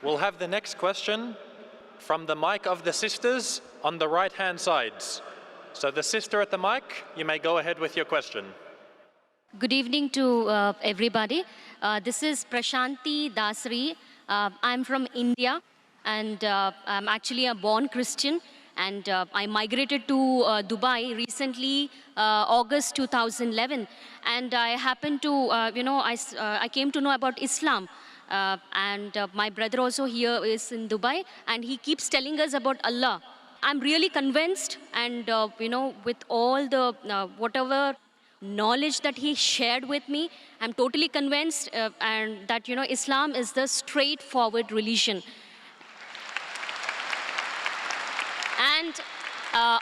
We'll have the next question from the mic of the sisters on the right-hand sides. So the sister at the mic, you may go ahead with your question. Good evening to everybody. This is Prashanti Dasri. I'm from India, and I'm actually a born Christian. And I migrated to Dubai recently, August 2011. And I happened to, I came to know about Islam. My brother also here is in Dubai, and he keeps telling us about Allah. I'm really convinced, and with all the whatever knowledge that he shared with me, I'm totally convinced and that Islam is the straightforward religion. And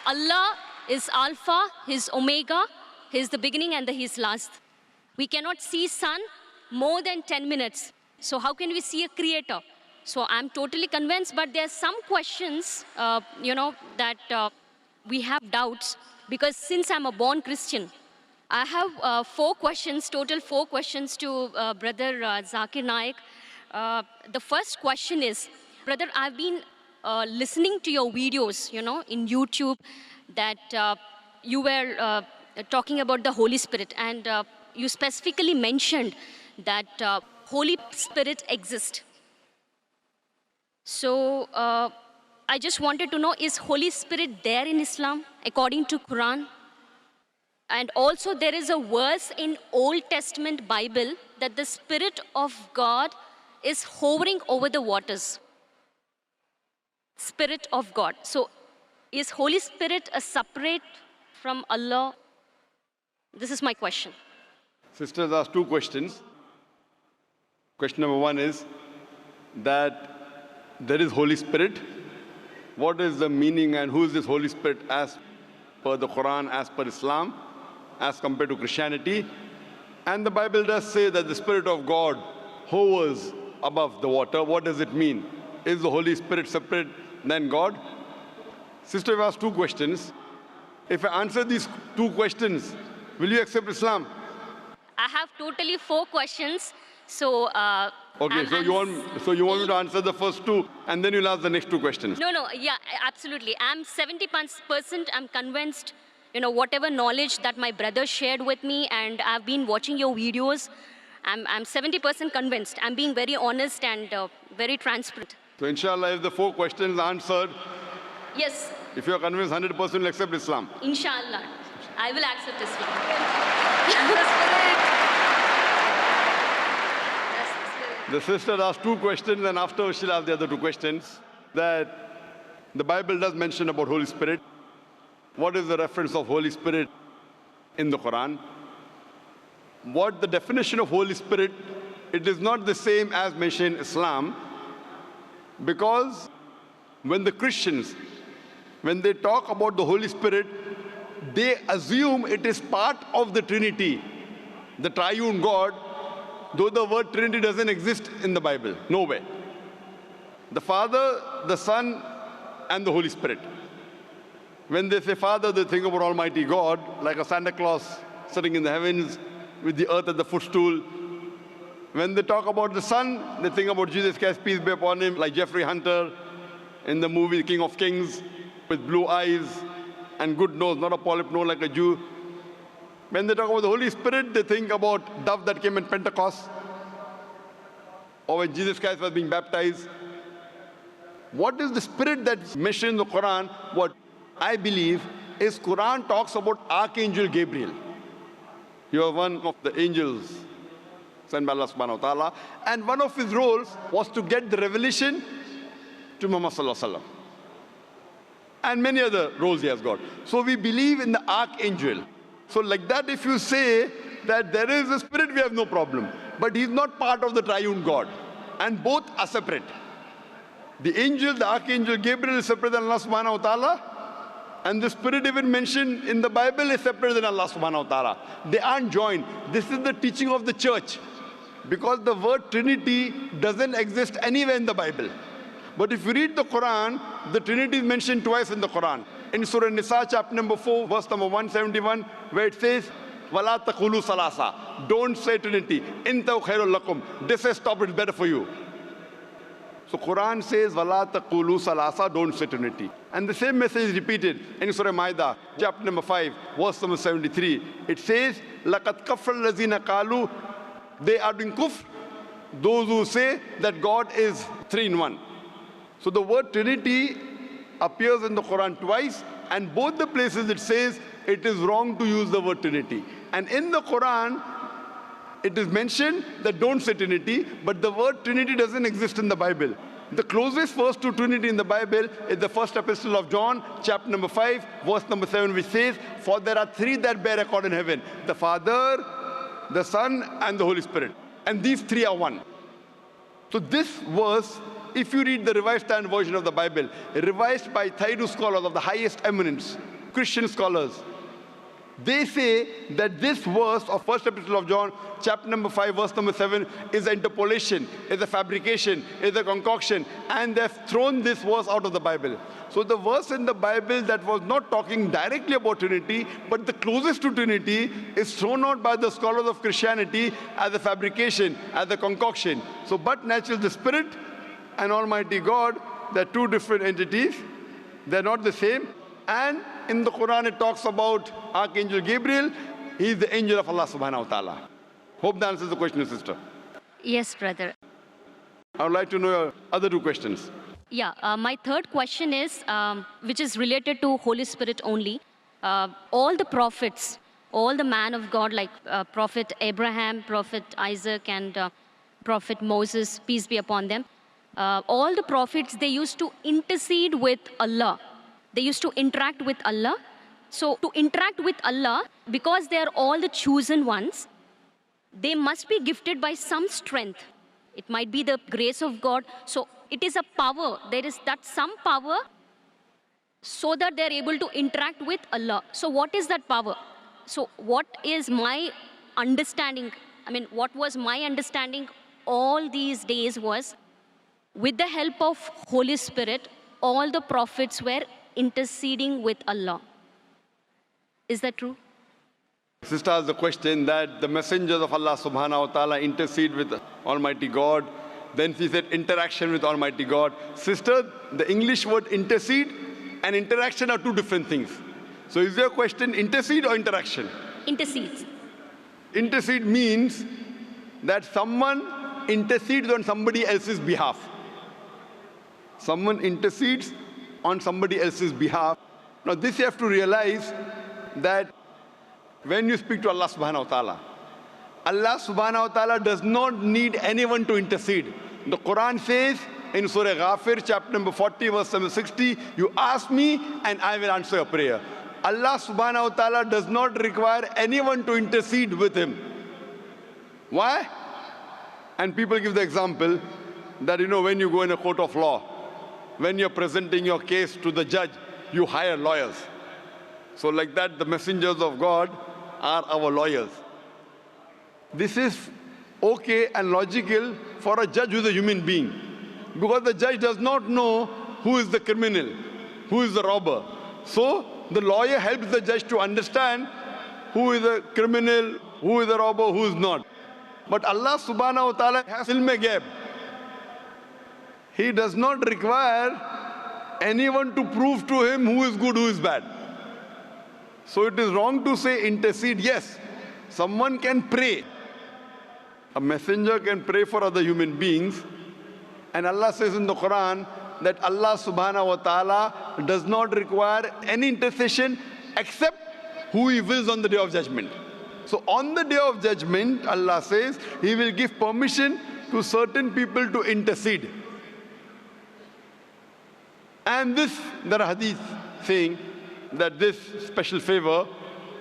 Allah is Alpha, He's Omega, He's the beginning and He's last. We cannot see sun more than 10 minutes. So how can we see a creator? So I'm totally convinced, but there are some questions, that we have doubts, because since I'm a born Christian, I have 4 questions, total 4 questions to Brother Zakir Naik. The first question is, brother, I've been listening to your videos, in YouTube, that you were talking about the Holy Spirit, and you specifically mentioned that Holy Spirit exists. So I just wanted to know, is Holy Spirit there in Islam according to Quran? And also there is a verse in Old Testament Bible that the Spirit of God is hovering over the waters. Spirit of God. So is Holy Spirit a separate from Allah? This is my question. Sisters asked 2 questions. Question number 1 is that there is Holy Spirit. What is the meaning and who is this Holy Spirit as per the Quran, as per Islam, as compared to Christianity? And the Bible does say that the Spirit of God hovers above the water. What does it mean? Is the Holy Spirit separate than God? Sister, you've asked 2 questions. If I answer these 2 questions, will you accept Islam? I have totally 4 questions. So okay, so you want me to answer the first 2 and then you'll ask the next 2 questions? No, yeah, absolutely. I'm 70%, I'm convinced, whatever knowledge that my brother shared with me, and I've been watching your videos, I'm 70% convinced. I'm being very honest and very transparent. So inshallah, if the 4 questions are answered, yes, if you're convinced, 100% will accept Islam. Inshallah, I will accept Islam. The sister asked 2 questions, and after she'll ask the other 2 questions. That the Bible does mention about Holy Spirit. What is the reference of Holy Spirit in the Quran? What the definition of Holy Spirit, it is not the same as mentioned in Islam, because when the Christians, when they talk about the Holy Spirit, they assume it is part of the Trinity, the triune God, though the word Trinity doesn't exist in the Bible, nowhere. The Father, the Son, and the Holy Spirit. When they say Father, they think about Almighty God, like a Santa Claus sitting in the heavens with the earth at the footstool. When they talk about the Son, they think about Jesus Christ, peace be upon him, like Jeffrey Hunter in the movie King of Kings, with blue eyes and good nose, not a polyp nose like a Jew. When they talk about the Holy Spirit, they think about dove that came in Pentecost, or when Jesus Christ was being baptized. What is the Spirit that's mentioned in the Quran? What I believe is Quran talks about Archangel Gabriel. You are one of the angels sent by Allah subhanahu wa ta'ala, and one of his roles was to get the revelation to Muhammad sallallahu alaihi wasallam. And many other roles he has got. So we believe in the Archangel. So like that, if you say that there is a Spirit, we have no problem. But he's not part of the triune God. And both are separate. The angel, the Archangel Gabriel is separate than Allah subhanahu wa ta'ala. And the Spirit even mentioned in the Bible is separate than Allah subhanahu wa ta'ala. They aren't joined. This is the teaching of the church. Because the word Trinity doesn't exist anywhere in the Bible. But if you read the Quran, the Trinity is mentioned twice in the Quran. In Surah Nisa, chapter number 4, verse number 171, where it says, وَلَا تَقُولُوا ثَلَاثَةً. Don't say Trinity. إِن تَوْ خَيْرٌ لَكُمْ. This says stop, it's better for you. So Quran says, "Wala taqulu salasa," don't say Trinity. And the same message is repeated in Surah Maida, chapter number 5, verse number 73. It says, "Laqad kafara allazina qalu," they are doing kufr, those who say that God is three in one. So the word Trinity appears in the Quran twice, and both the places it says it is wrong to use the word Trinity. And in the Quran, it is mentioned that don't say Trinity, but the word Trinity doesn't exist in the Bible. The closest verse to Trinity in the Bible is the first epistle of John, chapter number 5, verse number 7, which says, "For there are three that bear record in heaven, the Father, the Son, and the Holy Spirit. And these three are one." So this verse, if you read the Revised Standard Version of the Bible, revised by Thayru scholars of the highest eminence, Christian scholars, they say that this verse of first epistle of John, chapter number 5, verse number 7, is an interpolation, is a fabrication, is a concoction, and they've thrown this verse out of the Bible. So the verse in the Bible that was not talking directly about Trinity, but the closest to Trinity, is thrown out by the scholars of Christianity as a fabrication, as a concoction. So but naturally the Spirit and Almighty God, they're two different entities. They're not the same. And in the Quran it talks about Archangel Gabriel. He is the angel of Allah subhanahu wa ta'ala. Hope that answers the question, sister. Yes, brother. I would like to know your other two questions. Yeah, my third question is, which is related to Holy Spirit only. All the prophets, all the man of God, like Prophet Abraham, Prophet Isaac, and Prophet Moses, peace be upon them, all the prophets, they used to intercede with Allah. They used to interact with Allah. So to interact with Allah, because they are all the chosen ones, they must be gifted by some strength. It might be the grace of God. So it is a power. There is that some power so that they are able to interact with Allah. So what is that power? So what is my understanding? I mean, what was my understanding all these days was, with the help of Holy Spirit, all the prophets were interceding with Allah. Is that true? Sister asked the question that the messengers of Allah subhanahu wa ta'ala intercede with Almighty God. Then she said interaction with Almighty God. Sister, the English word intercede and interaction are two different things. So is your question intercede or interaction? Intercedes. Intercede means that someone intercedes on somebody else's behalf. Someone intercedes on somebody else's behalf. Now this you have to realize that when you speak to Allah subhanahu wa ta'ala, Allah subhanahu wa ta'ala does not need anyone to intercede. The Quran says in Surah Ghafir, chapter number 40, verse number 60, "You ask me and I will answer your prayer." Allah subhanahu wa ta'ala does not require anyone to intercede with him. Why? And people give the example that, when you go in a court of law, when you're presenting your case to the judge, you hire lawyers. So like that, the messengers of God are our lawyers. This is okay and logical for a judge who is a human being, because the judge does not know who is the criminal, who is the robber. So the lawyer helps the judge to understand who is the criminal, who is the robber, who is not. But Allah subhanahu wa ta'ala has ilm ghaib. He does not require anyone to prove to him who is good, who is bad. So it is wrong to say intercede. Yes, someone can pray. A messenger can pray for other human beings. And Allah says in the Quran that Allah subhanahu wa ta'ala does not require any intercession except who He wills on the day of judgment. So on the day of judgment, Allah says He will give permission to certain people to intercede. And there are hadith saying that this special favor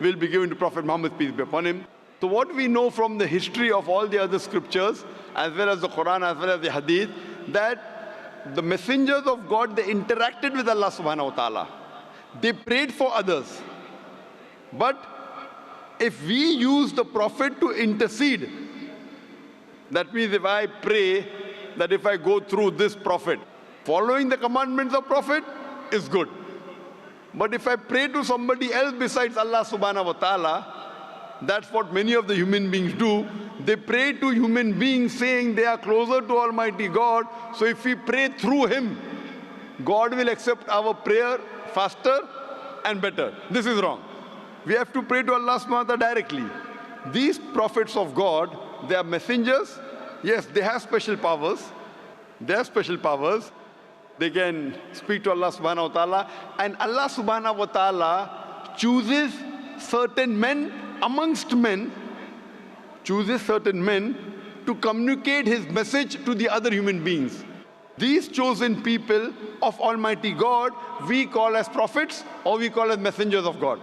will be given to Prophet Muhammad, peace be upon him. So what we know from the history of all the other scriptures, as well as the Quran, as well as the hadith, that the messengers of God, they interacted with Allah subhanahu wa ta'ala. They prayed for others. But if we use the Prophet to intercede, that means if I pray that if I go through this Prophet, following the commandments of Prophet is good. But if I pray to somebody else besides Allah subhanahu wa ta'ala, that's what many of the human beings do. They pray to human beings saying they are closer to Almighty God. So if we pray through Him, God will accept our prayer faster and better. This is wrong. We have to pray to Allah subhanahu wa ta'ala directly. These prophets of God, they are messengers. Yes, they have special powers. They have special powers. They can speak to Allah subhanahu wa ta'ala. And Allah subhanahu wa ta'ala chooses certain men amongst men, chooses certain men to communicate His message to the other human beings. These chosen people of Almighty God, we call as prophets or we call as messengers of God.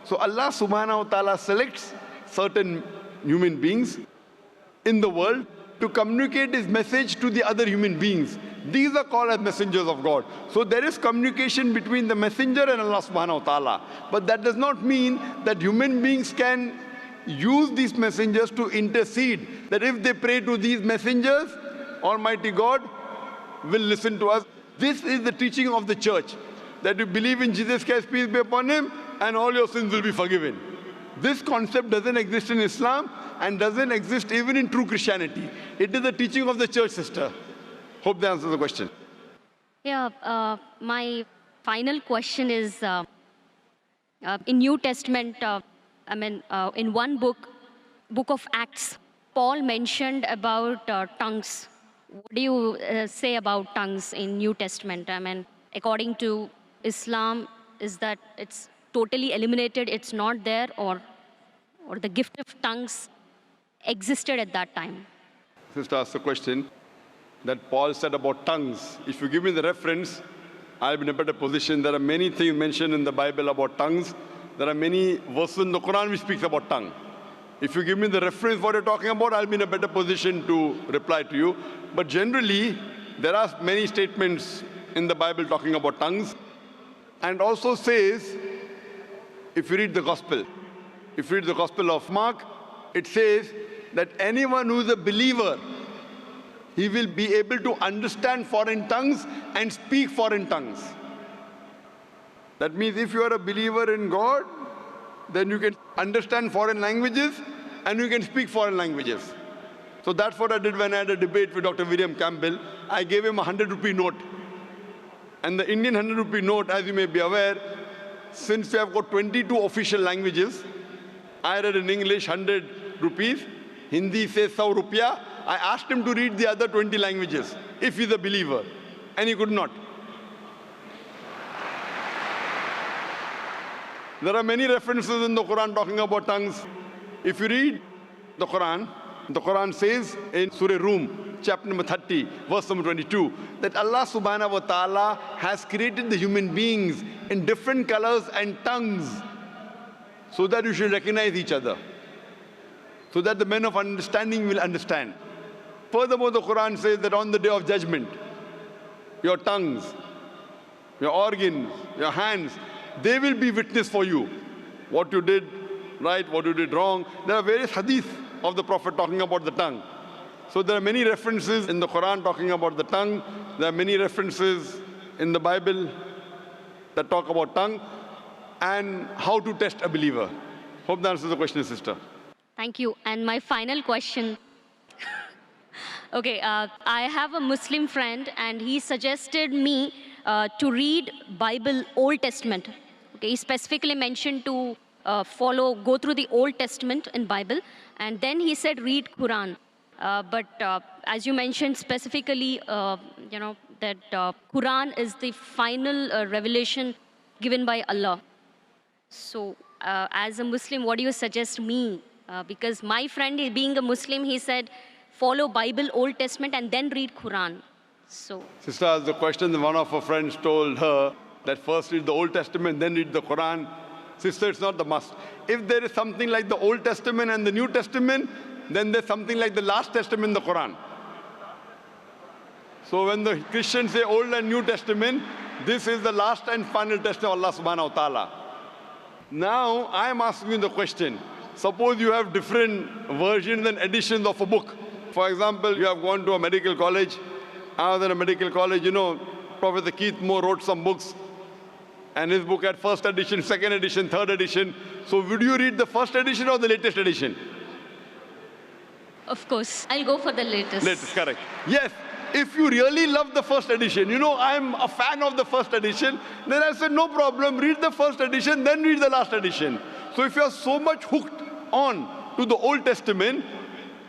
So Allah subhanahu wa ta'ala selects certain human beings in the world to communicate His message to the other human beings. These are called as messengers of God. So there is communication between the messenger and Allah subhanahu wa ta'ala. But that does not mean that human beings can use these messengers to intercede. That if they pray to these messengers, Almighty God will listen to us. This is the teaching of the church. That you believe in Jesus Christ, peace be upon Him, and all your sins will be forgiven. This concept doesn't exist in Islam and doesn't exist even in true Christianity. It is the teaching of the church, sister. Hope that answers the question. Yeah, my final question is, in New Testament, in one book of Acts, Paul mentioned about tongues. What do you say about tongues in New Testament? According to Islam, is that it's totally eliminated, it's not there, or the gift of tongues existed at that time? Sister asked the question that Paul said about tongues. If you give me the reference, I'll be in a better position. There are many things mentioned in the Bible about tongues. There are many verses in the Quran which speaks about tongue. If you give me the reference what you're talking about, I'll be in a better position to reply to you. But generally, there are many statements in the Bible talking about tongues. And also says, if you read the Gospel of Mark, it says that anyone who is a believer, he will be able to understand foreign tongues and speak foreign tongues. That means if you are a believer in God, then you can understand foreign languages and you can speak foreign languages. So that's what I did when I had a debate with Dr. William Campbell. I gave him a 100-rupee note. And the Indian 100-rupee note, as you may be aware, since we have got 22 official languages, I read in English 100 rupees, Hindi says 100 rupiah. I asked him to read the other 20 languages, if he's a believer, and he could not. There are many references in the Quran talking about tongues. If you read the Quran says in Surah Rum, chapter number 30, verse number 22, that Allah subhanahu wa ta'ala has created the human beings in different colors and tongues so that you should recognize each other, so that the men of understanding will understand. Furthermore, the Quran says that on the day of judgment, your tongues, your organs, your hands, they will be witness for you. What you did right, what you did wrong. There are various hadith of the Prophet talking about the tongue. So there are many references in the Quran talking about the tongue. There are many references in the Bible that talk about tongue and how to test a believer. Hope that answers the question, sister. Thank you. And my final question. Okay, I have a Muslim friend and he suggested me to read Bible Old Testament. Okay, he specifically mentioned to go through the Old Testament in Bible, and then he said read Quran. But as you mentioned specifically, that Quran is the final revelation given by Allah. So as a Muslim, what do you suggest me? Because my friend, being a Muslim, he said, follow Bible, Old Testament, and then read Quran. So, sister asked the question, one of her friends told her that first read the Old Testament, then read the Quran. Sister, it's not the must. If there is something like the Old Testament and the New Testament, then there's something like the last testament in the Quran. So when the Christians say Old and New Testament, this is the last and final testament of Allah subhanahu wa ta'ala. Now, I am asking you the question. Suppose you have different versions and editions of a book. For example, you have gone to a medical college. After a medical college, Professor Keith Moore wrote some books. And his book had first edition, second edition, third edition. So would you read the first edition or the latest edition? Of course. I'll go for the latest. Latest, correct. Yes. If you really love the first edition, you know, I'm a fan of the first edition, then I said, no problem, read the first edition, then read the last edition. So if you're so much hooked on to the Old Testament,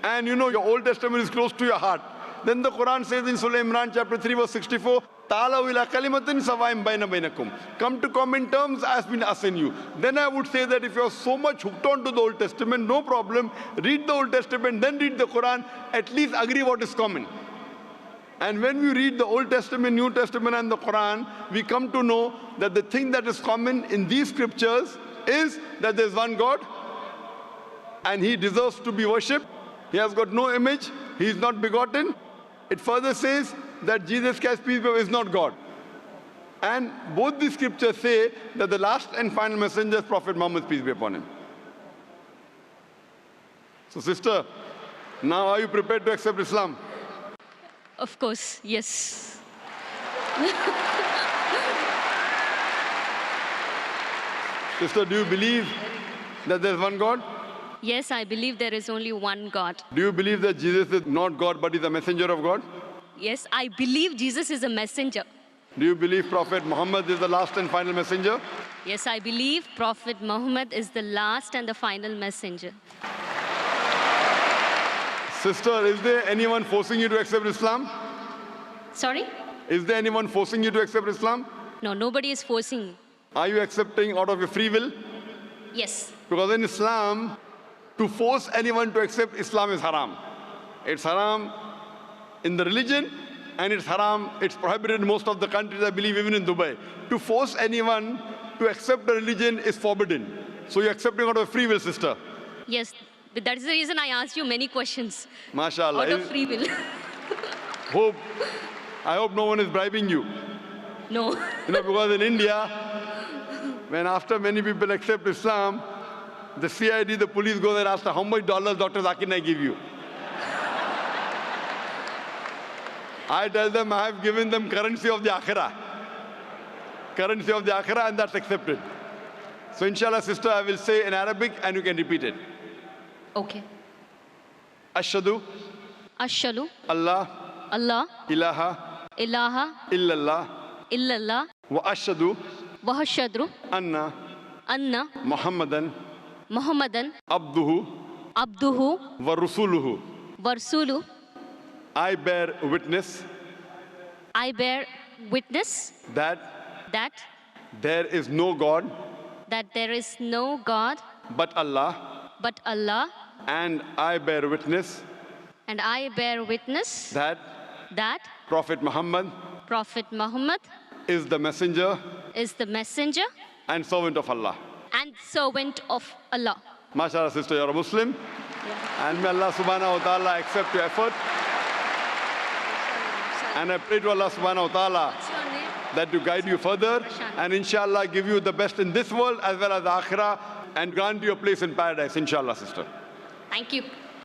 and you know your Old Testament is close to your heart, then the Quran says in Surah Imran chapter 3 verse 64, Ta'alaw ila kalimatin sawaim baina bainakum. Come to common terms as been assigned you. Then I would say that if you're so much hooked on to the Old Testament, no problem, read the Old Testament, then read the Quran, at least agree what is common. And when we read the Old Testament, New Testament and the Quran, we come to know that the thing that is common in these scriptures is that there's one God and He deserves to be worshipped. He has got no image. He is not begotten. It further says that Jesus Christ, peace be upon him, is not God. And both the scriptures say that the last and final messenger is Prophet Muhammad, peace be upon him. So sister, now are you prepared to accept Islam? Of course, yes. Sister, do you believe that there's one God? Yes, I believe there is only one God. Do you believe that Jesus is not God but is a messenger of God? Yes, I believe Jesus is a messenger. Do you believe Prophet Muhammad is the last and final messenger? Yes, I believe Prophet Muhammad is the last and the final messenger. Sister, is there anyone forcing you to accept Islam? Sorry? Is there anyone forcing you to accept Islam? No, nobody is forcing me. Are you accepting out of your free will? Yes. Because in Islam, to force anyone to accept Islam is haram. It's haram in the religion, and it's haram, it's prohibited in most of the countries, I believe even in Dubai. To force anyone to accept a religion is forbidden. So you're accepting out of free will, sister. Yes, but that is the reason I asked you many questions. MashaAllah. Out of free will. I hope no one is bribing you. No. You know, because in India, when after many people accept Islam, the CID, the police go there and ask, how much dollars Dr. Zakir Naik give you? I tell them I have given them currency of the Akhirah. Currency of the Akhirah, and that's accepted. So inshallah, sister, I will say in Arabic and you can repeat it. Okay. Ashhadu Ashhadu Allah Allah ilaha ilaha illallah illallah wa ashhadu wa ashhadu anna anna Muhammadan Muhammadan abduhu abduhu wa rasuluhu. wa rasuluhu. I bear witness I bear witness that that there is no God there is no God but Allah, but Allah, and I bear witness and I bear witness that Prophet Muhammad Prophet Muhammad is the messenger is the messenger and servant of Allah. and servant of Allah. MashaAllah, sister, you're a Muslim. Yeah. And may Allah subhanahu wa ta'ala accept your effort. And I pray to Allah subhanahu wa ta'ala What's your name? that to guide you further and inshallah give you the best in this world as well as the akhirah and grant you a place in paradise, inshallah, sister. Thank you.